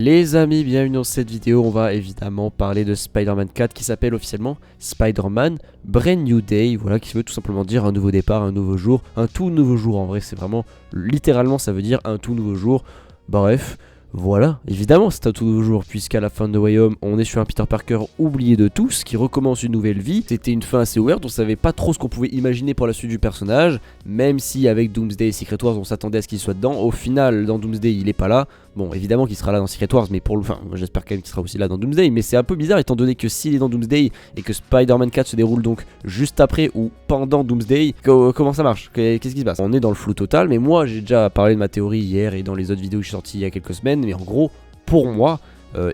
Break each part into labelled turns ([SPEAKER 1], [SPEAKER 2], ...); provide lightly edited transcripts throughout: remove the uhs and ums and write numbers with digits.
[SPEAKER 1] Les amis, bienvenue dans cette vidéo. On va évidemment parler de Spider-Man 4 qui s'appelle officiellement Spider-Man Brand New Day. Voilà, qui veut tout simplement dire un nouveau départ, un nouveau jour, un tout nouveau jour. En vrai, c'est vraiment littéralement ça veut dire un tout nouveau jour. Bref. Voilà, évidemment c'est un tout nouveau jour puisqu'à la fin de No Way Home, on est sur un Peter Parker oublié de tous qui recommence une nouvelle vie. C'était une fin assez ouverte, on savait pas trop ce qu'on pouvait imaginer pour la suite du personnage, même si avec Doomsday et Secret Wars on s'attendait à ce qu'il soit dedans. Au final, dans Doomsday il est pas là. Bon, évidemment qu'il sera là dans Secret Wars, mais j'espère quand même qu'il sera aussi là dans Doomsday. Mais c'est un peu bizarre étant donné que s'il est dans Doomsday et que Spider-Man 4 se déroule donc juste après ou pendant Doomsday, comment ça marche? Qu'est-ce qui se passe? On est dans le flou total, mais moi j'ai déjà parlé de ma théorie hier et dans les autres vidéos que je suis sorti il y a quelques semaines. Mais en gros, pour moi,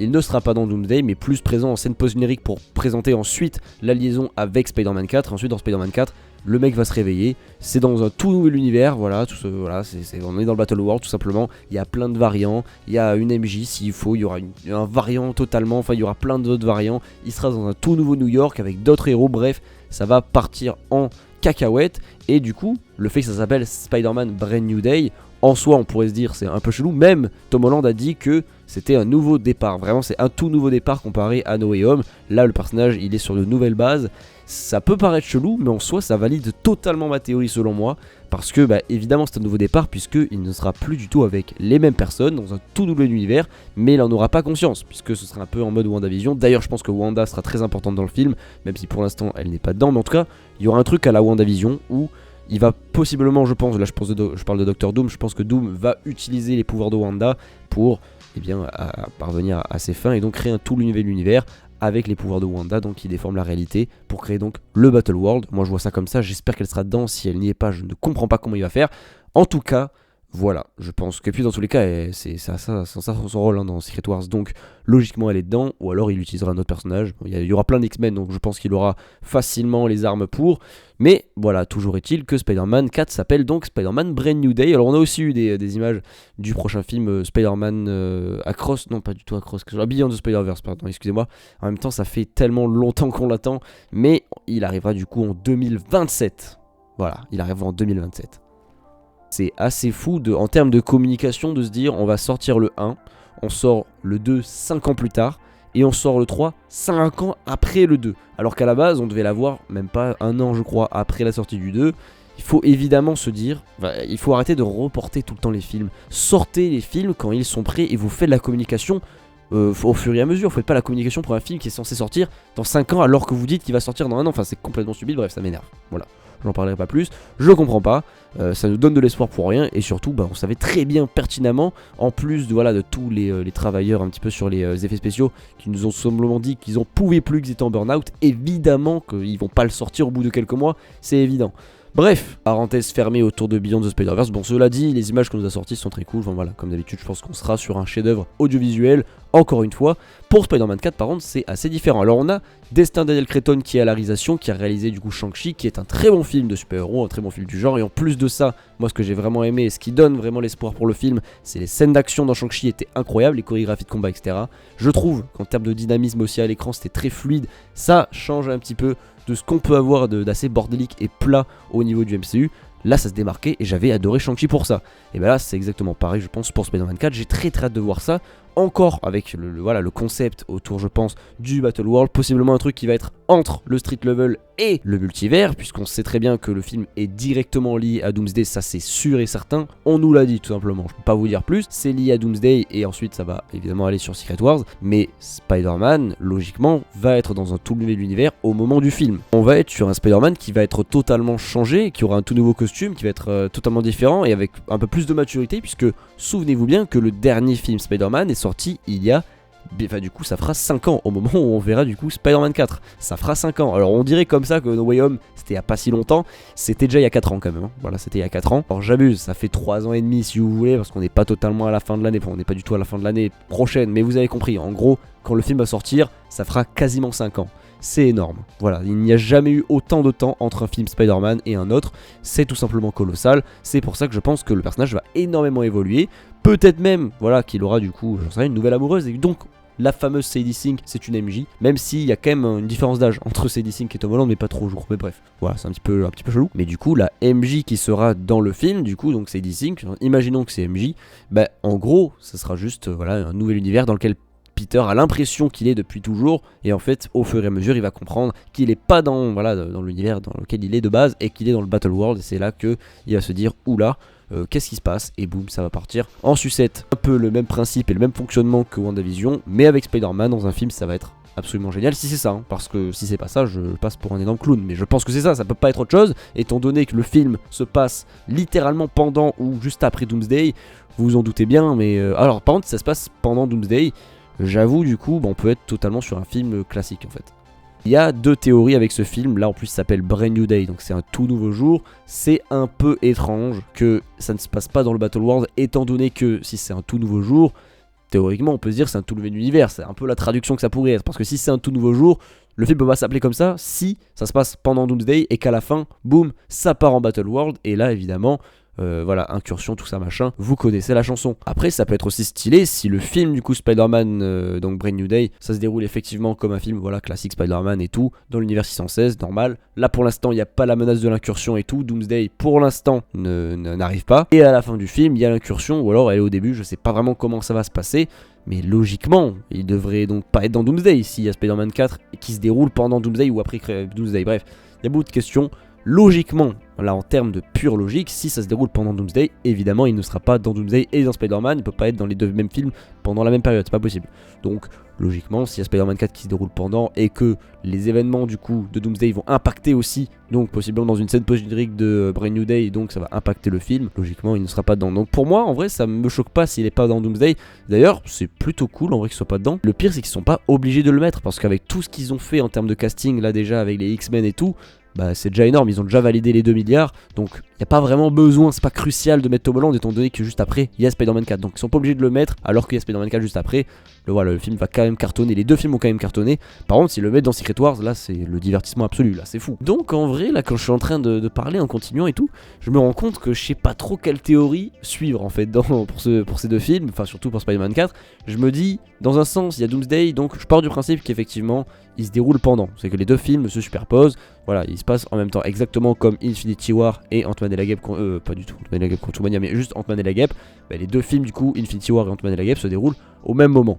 [SPEAKER 1] il ne sera pas dans Doomsday, mais plus présent en scène post-générique pour présenter ensuite la liaison avec Spider-Man 4. Ensuite, dans Spider-Man 4, le mec va se réveiller, c'est dans un tout nouvel univers, voilà, on est dans le Battle World tout simplement, il y a plein de variants, il y a une MJ s'il faut, il y aura un variant totalement, enfin il y aura plein d'autres variants, il sera dans un tout nouveau New York avec d'autres héros, bref, ça va partir en cacahuète, et du coup, le fait que ça s'appelle Spider-Man Brand New Day, en soi on pourrait se dire c'est un peu chelou, même Tom Holland a dit que c'était un nouveau départ, vraiment c'est un tout nouveau départ comparé à No Way Home. Là le personnage il est sur de nouvelles bases, ça peut paraître chelou mais en soi ça valide totalement ma théorie selon moi, parce que évidemment c'est un nouveau départ puisqu'il ne sera plus du tout avec les mêmes personnes dans un tout nouvel univers, mais il n'en aura pas conscience puisque ce sera un peu en mode WandaVision. D'ailleurs je pense que Wanda sera très importante dans le film, même si pour l'instant elle n'est pas dedans, mais en tout cas il y aura un truc à la WandaVision où il va possiblement, je pense, là je parle de Doctor Doom, je pense que Doom va utiliser les pouvoirs de Wanda pour à parvenir à ses fins et donc créer un tout nouvel univers avec les pouvoirs de Wanda, donc qui déforment la réalité pour créer donc le Battle World. Moi je vois ça comme ça, j'espère qu'elle sera dedans. Si elle n'y est pas, je ne comprends pas comment il va faire. En tout cas, voilà, je pense que puis dans tous les cas, c'est ça son rôle dans Secret Wars, donc logiquement elle est dedans, ou alors il utilisera un autre personnage. Bon, il y aura plein d'X-Men, donc je pense qu'il aura facilement les armes pour. Mais voilà, toujours est-il que Spider-Man 4 s'appelle donc Spider-Man Brand New Day. Alors on a aussi eu des images du prochain film Spider-Man Across, non pas du tout Across, Beyond the Spider-Verse, pardon, excusez-moi. En même temps ça fait tellement longtemps qu'on l'attend, mais il arrivera du coup en 2027. Voilà, il arrivera en 2027. C'est assez fou en termes de communication de se dire on va sortir le 1, on sort le 2 5 ans plus tard, et on sort le 3 5 ans après le 2. Alors qu'à la base on devait l'avoir même pas un an je crois après la sortie du 2. Il faut évidemment se dire, il faut arrêter de reporter tout le temps les films. Sortez les films quand ils sont prêts et vous faites la communication au fur et à mesure. Vous faites pas la communication pour un film qui est censé sortir dans 5 ans alors que vous dites qu'il va sortir dans un an. Enfin c'est complètement stupide, bref ça m'énerve. Voilà. J'en parlerai pas plus, je comprends pas, ça nous donne de l'espoir pour rien, et surtout on savait très bien pertinemment, en plus de tous les travailleurs un petit peu sur les effets spéciaux qui nous ont simplement dit qu'ils en pouvaient plus, qu'ils étaient en burn-out, évidemment qu'ils vont pas le sortir au bout de quelques mois, c'est évident. Bref, parenthèse fermée autour de Beyond the Spider-Verse. Bon, cela dit, les images qu'on nous a sorties sont très cool. Enfin voilà, comme d'habitude, je pense qu'on sera sur un chef-d'œuvre audiovisuel. Encore une fois, pour Spider-Man 4, par contre, c'est assez différent. Alors, on a Destin Daniel Cretton qui est à la réalisation, qui a réalisé du coup Shang-Chi, qui est un très bon film de super-héros, un très bon film du genre. Et en plus de ça, moi, ce que j'ai vraiment aimé et ce qui donne vraiment l'espoir pour le film, c'est les scènes d'action dans Shang-Chi étaient incroyables, les chorégraphies de combat, etc. Je trouve qu'en termes de dynamisme aussi à l'écran, c'était très fluide. Ça change un petit peu de ce qu'on peut avoir d'assez bordélique et plat au niveau du MCU. Là ça se démarquait et j'avais adoré Shang-Chi pour ça. Et là c'est exactement pareil je pense pour Spider-Man 4, j'ai très hâte de voir ça. Encore avec le concept autour je pense du Battle World, possiblement un truc qui va être entre le street level et le multivers, puisqu'on sait très bien que le film est directement lié à Doomsday, ça c'est sûr et certain, on nous l'a dit tout simplement, je peux pas vous dire plus, c'est lié à Doomsday et ensuite ça va évidemment aller sur Secret Wars, mais Spider-Man logiquement va être dans un tout nouvel univers au moment du film. On va être sur un Spider-Man qui va être totalement changé, qui aura un tout nouveau costume, qui va être totalement différent et avec un peu plus de maturité, puisque souvenez-vous bien que le dernier film Spider-Man est sorti il y a du coup ça fera 5 ans au moment où on verra du coup Spider-Man 4, ça fera 5 ans. Alors on dirait comme ça que No Way Home c'était il y a pas si longtemps, c'était déjà il y a 4 ans quand même, hein. Voilà, c'était il y a 4 ans. Alors j'abuse, ça fait 3 ans et demi si vous voulez, parce qu'on n'est pas totalement à la fin de l'année, on n'est pas du tout à la fin de l'année prochaine, mais vous avez compris, en gros quand le film va sortir ça fera quasiment 5 ans. C'est énorme, voilà, il n'y a jamais eu autant de temps entre un film Spider-Man et un autre, c'est tout simplement colossal, c'est pour ça que je pense que le personnage va énormément évoluer, peut-être même, voilà, qu'il aura du coup, j'en sais rien, une nouvelle amoureuse, et donc la fameuse Sadie Sink, c'est une MJ, même s'il y a quand même une différence d'âge entre Sadie Sink et Tom Holland, mais pas trop, je trouve. Mais bref, voilà, c'est un petit peu chelou. Mais du coup, la MJ qui sera dans le film, du coup, donc Sadie Sink, imaginons que c'est MJ, bah en gros, ça sera juste voilà, un nouvel univers dans lequel Peter a l'impression qu'il est depuis toujours, et en fait au fur et à mesure il va comprendre qu'il est pas dans l'univers dans lequel il est de base, et qu'il est dans le Battle World, et c'est là que il va se dire oula, qu'est-ce qui se passe, et boum, ça va partir en sucette. Un peu le même principe et le même fonctionnement que WandaVision, mais avec Spider-Man dans un film, ça va être absolument génial si c'est ça, hein, parce que si c'est pas ça, je passe pour un énorme clown, mais je pense que c'est ça peut pas être autre chose, étant donné que le film se passe littéralement pendant ou juste après Doomsday, vous vous en doutez bien, mais alors par contre ça se passe pendant Doomsday, j'avoue du coup on peut être totalement sur un film classique en fait. Il y a deux théories avec ce film, là en plus ça s'appelle Brand New Day, donc c'est un tout nouveau jour. C'est un peu étrange que ça ne se passe pas dans le Battle World, étant donné que si c'est un tout nouveau jour, théoriquement on peut se dire que c'est un tout nouvel univers, c'est un peu la traduction que ça pourrait être, parce que si c'est un tout nouveau jour, le film peut pas s'appeler comme ça si ça se passe pendant Doomsday et qu'à la fin, boum, ça part en Battle World, et là évidemment... voilà, incursion, tout ça machin, vous connaissez la chanson. Après ça peut être aussi stylé si le film du coup Spider-Man, donc Brand New Day, ça se déroule effectivement comme un film voilà classique Spider-Man et tout, dans l'univers 616, normal. Là pour l'instant il n'y a pas la menace de l'incursion et tout, Doomsday pour l'instant n'arrive pas, et à la fin du film il y a l'incursion, ou alors elle est au début, je sais pas vraiment comment ça va se passer, mais logiquement il devrait donc pas être dans Doomsday s'il y a Spider-Man 4 qui se déroule pendant Doomsday ou après Doomsday, bref, il y a beaucoup de questions. Logiquement, là en termes de pure logique, si ça se déroule pendant Doomsday, évidemment il ne sera pas dans Doomsday et dans Spider-Man, il peut pas être dans les deux mêmes films pendant la même période, c'est pas possible. Donc logiquement, s'il y a Spider-Man 4 qui se déroule pendant et que les événements du coup de Doomsday vont impacter aussi, donc possiblement dans une scène post-générique de Brand New Day, donc ça va impacter le film, logiquement il ne sera pas dedans. Donc pour moi en vrai ça me choque pas s'il est pas dans Doomsday, d'ailleurs c'est plutôt cool en vrai qu'il soit pas dedans. Le pire c'est qu'ils sont pas obligés de le mettre, parce qu'avec tout ce qu'ils ont fait en termes de casting là déjà avec les X-Men et tout, bah c'est déjà énorme, ils ont déjà validé les 2 milliards, donc il n'y a pas vraiment besoin, c'est pas crucial de mettre Tom Holland étant donné que juste après il y a Spider-Man 4, donc ils sont pas obligés de le mettre alors qu'il y a Spider-Man 4 juste après. Le film va quand même cartonner, les deux films vont quand même cartonner. Par contre s'ils le mettent dans Secret Wars, là c'est le divertissement absolu, là c'est fou. Donc en vrai là quand je suis en train de parler en continuant et tout, je me rends compte que je sais pas trop quelle théorie suivre en fait pour ces deux films, enfin surtout pour Spider-Man 4. Je me dis, dans un sens il y a Doomsday, donc je pars du principe qu'effectivement il se déroule pendant, c'est que les deux films se superposent, voilà, il se passe en même temps, exactement comme Infinity War et Ant-Man et la Guêpe, pas du tout Ant-Man et la Guêpe contre Mania, mais juste Ant-Man et la Guêpe, bah, les deux films du coup, Infinity War et Ant-Man et la Guêpe se déroulent au même moment.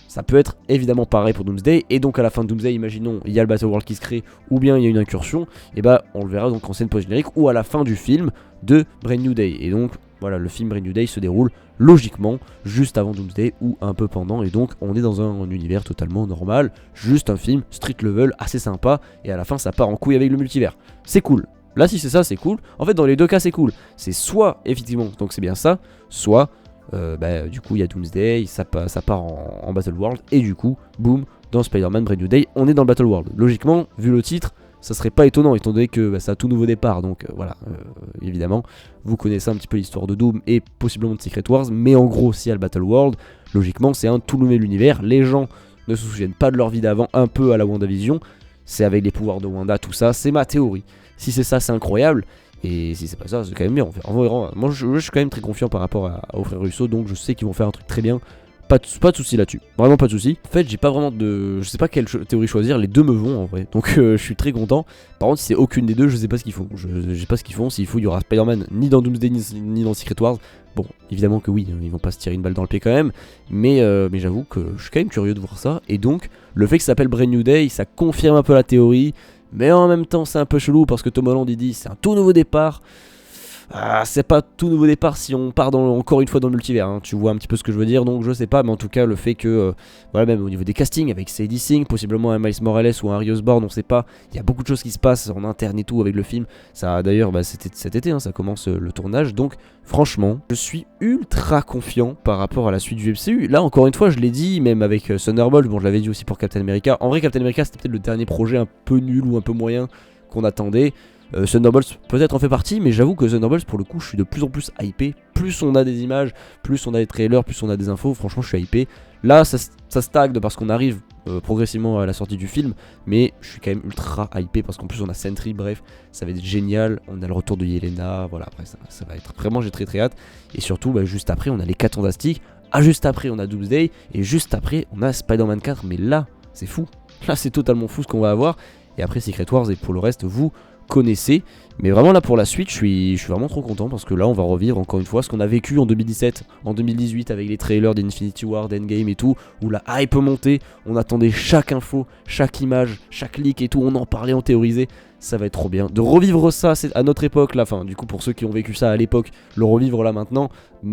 [SPEAKER 1] Ça peut être évidemment pareil pour Doomsday, et donc à la fin de Doomsday, imaginons, il y a le Battle World qui se crée, ou bien il y a une incursion, et bah on le verra donc en scène post-générique, ou à la fin du film de Brand New Day, et donc voilà, le film Brand New Day se déroule logiquement juste avant Doomsday ou un peu pendant, et donc on est dans un univers totalement normal, juste un film street level assez sympa, et à la fin ça part en couille avec le multivers. C'est cool. Là si c'est ça c'est cool. En fait dans les deux cas c'est cool. C'est soit effectivement donc c'est bien ça, soit du coup il y a Doomsday, ça part en Battle World, et du coup boum, dans Spider-Man Brand New Day on est dans le Battle World. Logiquement vu le titre ça serait pas étonnant étant donné que c'est un tout nouveau départ, donc évidemment vous connaissez un petit peu l'histoire de Doom et possiblement de Secret Wars, mais en gros s'il y a le Battle World, logiquement c'est un tout nouvel univers, les gens ne se souviennent pas de leur vie d'avant, un peu à la WandaVision, c'est avec les pouvoirs de Wanda, tout ça, c'est ma théorie. Si c'est ça c'est incroyable, et si c'est pas ça c'est quand même bien, on verra. Moi je suis quand même très confiant par rapport aux frères Russo, donc je sais qu'ils vont faire un truc très bien. Pas de soucis là-dessus, vraiment pas de soucis. En fait j'ai pas vraiment de... Je sais pas quelle théorie choisir, les deux me vont en vrai. Donc je suis très content. Par contre si c'est aucune des deux, je sais pas ce qu'ils font. Je sais pas ce qu'ils font, s'il faut il y aura Spider-Man ni dans Doomsday ni dans Secret Wars. Bon évidemment que oui, ils vont pas se tirer une balle dans le pied quand même. Mais j'avoue que je suis quand même curieux de voir ça. Et donc le fait que ça s'appelle Brand New Day, ça confirme un peu la théorie. Mais en même temps c'est un peu chelou parce que Tom Holland il dit c'est un tout nouveau départ. C'est pas tout nouveau départ si on part encore une fois dans le multivers, hein. Tu vois un petit peu ce que je veux dire, donc je sais pas, mais en tout cas le fait que voilà, même au niveau des castings avec Sadie Sink, possiblement un Miles Morales ou un Harry Osborn, on sait pas, il y a beaucoup de choses qui se passent en interne et tout avec le film. Ça d'ailleurs c'était cet été, hein, ça commence le tournage, donc franchement je suis ultra confiant par rapport à la suite du MCU. Là encore une fois je l'ai dit, même avec Thunderbolt, bon je l'avais dit aussi pour Captain America. En vrai Captain America c'était peut-être le dernier projet un peu nul ou un peu moyen qu'on attendait. Thunderbolts peut-être en fait partie, mais j'avoue que Thunderbolts pour le coup je suis de plus en plus hypé. Plus on a des images, plus on a des trailers, plus on a des infos, franchement je suis hypé. Là ça stagne parce qu'on arrive progressivement à la sortie du film, mais je suis quand même ultra hypé parce qu'en plus on a Sentry, bref ça va être génial. On a le retour de Yelena, voilà, après ça va être vraiment, j'ai très hâte. Et surtout juste après on a les 4 Fantastiques, Ah, juste après on a Doomsday, et juste après on a Spider-Man 4, mais là c'est fou, là c'est totalement fou ce qu'on va avoir, et après Secret Wars, et pour le reste vous connaissez. Mais vraiment là pour la suite je suis vraiment trop content parce que là on va revivre encore une fois ce qu'on a vécu en 2017, en 2018 avec les trailers d'Infinity War, d'Endgame et tout, où la hype montait, on attendait chaque info, chaque image, chaque leak et tout, on en parlait, on théorisait. Ça va être trop bien de revivre ça à notre époque là, enfin du coup pour ceux qui ont vécu ça à l'époque, le revivre là maintenant,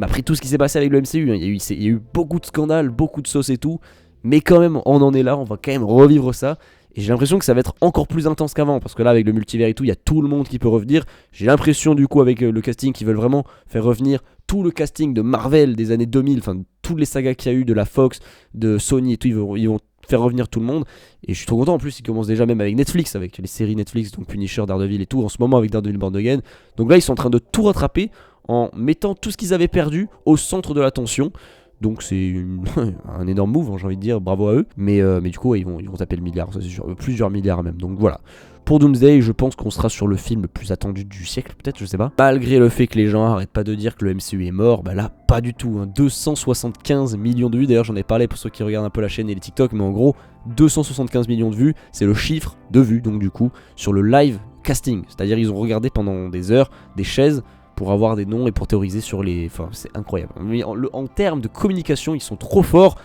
[SPEAKER 1] après tout ce qui s'est passé avec le MCU, hein, il y a eu beaucoup de scandales, beaucoup de sauces et tout, mais quand même on en est là, on va quand même revivre ça. Et j'ai l'impression que ça va être encore plus intense qu'avant, parce que là avec le multivers et tout, il y a tout le monde qui peut revenir. J'ai l'impression du coup avec le casting qu'ils veulent vraiment faire revenir tout le casting de Marvel des années 2000, enfin toutes les sagas qu'il y a eu, de la Fox, de Sony et tout, ils vont faire revenir tout le monde. Et je suis trop content, en plus ils commencent déjà même avec Netflix, avec les séries Netflix, donc Punisher, Daredevil et tout, en ce moment avec Daredevil Born Again. Donc là ils sont en train de tout rattraper en mettant tout ce qu'ils avaient perdu au centre de l'attention. Donc c'est un énorme move, hein, j'ai envie de dire, bravo à eux. Mais du coup, ouais, ils vont taper le milliard, ça c'est sûr, plusieurs milliards même. Donc voilà. Pour Doomsday, je pense qu'on sera sur le film le plus attendu du siècle, peut-être, je sais pas. Malgré le fait que les gens arrêtent pas de dire que le MCU est mort, bah là, pas du tout. Hein. 275 millions de vues, d'ailleurs j'en ai parlé pour ceux qui regardent un peu la chaîne et les TikTok, mais en gros, 275 millions de vues, c'est le chiffre de vues, donc du coup, sur le live casting. C'est-à-dire ils ont regardé pendant des heures des chaises pour avoir des noms et pour théoriser sur les... Enfin, c'est incroyable. Mais en termes de communication, ils sont trop forts.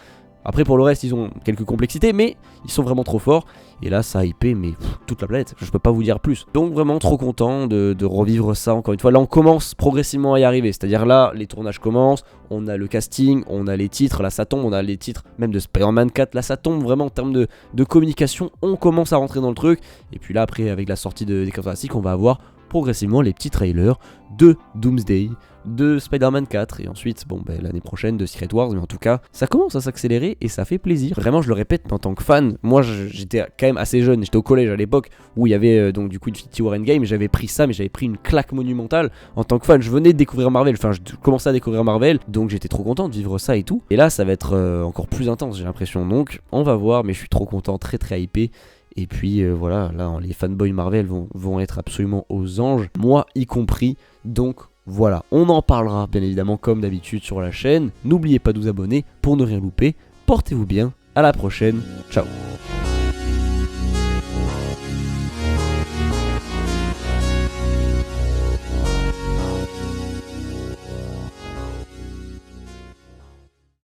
[SPEAKER 1] Après, pour le reste, ils ont quelques complexités, mais ils sont vraiment trop forts. Et là, ça a hypé, mais toute la planète. Je peux pas vous dire plus. Donc, vraiment trop content de revivre ça encore une fois. Là, on commence progressivement à y arriver. C'est-à-dire là, les tournages commencent, on a le casting, on a les titres. Là, ça tombe, on a les titres même de Spider-Man 4. Là, ça tombe vraiment en termes de communication. On commence à rentrer dans le truc. Et puis là, après, avec la sortie des Fantastiques, on va avoir progressivement les petits trailers de Doomsday, de Spider-Man 4 et ensuite l'année prochaine de Secret Wars. Mais en tout cas ça commence à s'accélérer et ça fait plaisir, vraiment je le répète. Mais en tant que fan, moi j'étais quand même assez jeune, j'étais au collège à l'époque où il y avait donc du coup Infinity War Endgame, et j'avais pris ça, mais j'avais pris une claque monumentale en tant que fan. Je venais de découvrir Marvel, enfin je commençais à découvrir Marvel, donc j'étais trop content de vivre ça et tout. Et là ça va être encore plus intense, j'ai l'impression. Donc on va voir, mais je suis trop content, très très hypé. Et puis voilà, là les fanboys Marvel vont être absolument aux anges, moi y compris. Donc voilà, on en parlera bien évidemment comme d'habitude sur la chaîne. N'oubliez pas de vous abonner pour ne rien louper. Portez-vous bien, à la prochaine, ciao.